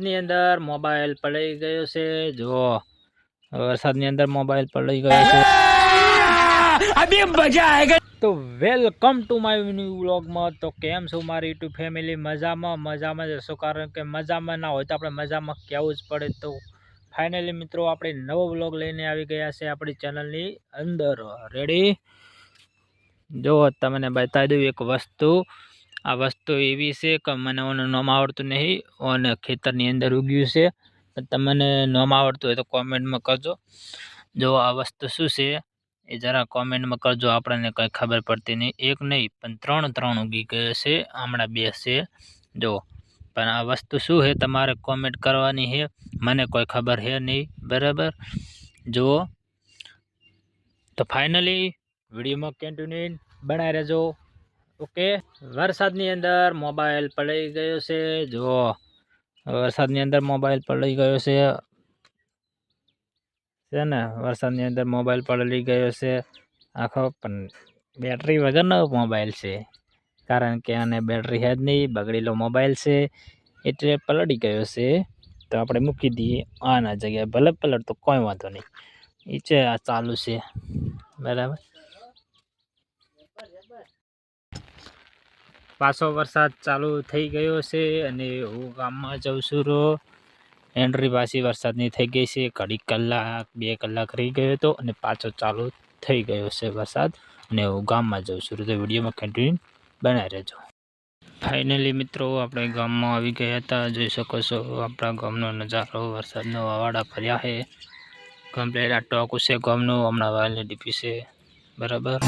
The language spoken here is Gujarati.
ની અંદર મોબાઈલ પડી ગયો છે જો વરસાદની અંદર મોબાઈલ પડી ગયો છે અભી મજા આયેગા તો વેલકમ ટુ માય ન્યુ વ્લોગમાં તો કેમ છો મારી યુટ્યુબ ફેમિલી મજામાં જશો કારણ કે મજામાં ના હોય તો આપણે મજામાં કહેવું જ પડે તો ફાઇનલી મિત્રો આપણે નવો વ્લોગ લઈને આવી ગયા છે આપણી ચેનલની અંદર રેડી જો તમને બતાવી દઉં એક વસ્તુ આ વસ્તુ એવી છે કે મને ઓનું નામ આવડતું નહીં અને ખેતરની અંદર ઉગ્યું છે તમને નામ આવડતું હોય તો કોમેન્ટમાં કરજો જો આ વસ્તુ શું છે એ જરા કોમેન્ટમાં કરજો આપણને કંઈ ખબર પડતી નહીં એક નહીં પણ ત્રણ ઉગી ગયો છે હમણાં બે છે જો પણ આ વસ્તુ શું છે તમારે કોમેન્ટ કરવાની છે મને કોઈ ખબર છે નહીં બરાબર જુઓ તો ફાઇનલી વિડીયોમાં કન્ટિન્યુ બનાવી રહેજો ઓકે વરસાદની અંદર મોબાઈલ પડી ગયો છે જો વરસાદની અંદર મોબાઈલ પડી ગયો છે ને વરસાદની અંદર મોબાઈલ પડી ગયો છે આખો પણ બેટરી વગરનો મોબાઈલ છે કારણ કે આને બેટરી છે જ નહીં બગડેલો મોબાઈલ છે એટલે પલળી ગયો છે તો આપણે મૂકી દઈએ આના જગ્યાએ ભલે પલટ તો કોઈ વાંધો નહીં એ છે આ ચાલુ છે બરાબર પાછો વરસાદ ચાલુ થઈ ગયો છે અને હું ગામમાં જાઉં છું એન્ટ્રી પાછી વરસાદની થઈ ગઈ છે ઘડી કલાક 2 કલાક રહી ગયો હતો અને પાછો ચાલુ થઈ ગયો છે વરસાદ અને હું ગામમાં જાઉં છું તો વિડીયોમાં કન્ટિન્યુ બનાવી રહેજો ફાઇનલી મિત્રો આપણે ગામમાં આવી ગયા હતા જોઈ શકો છો આપણા ગામનો નજારો વરસાદનો વાવાડા ફર્યા છે કમ્પ્લીટ આ ટોકું છે ગામનું હમણાં વાયલની ડીપી છે બરાબર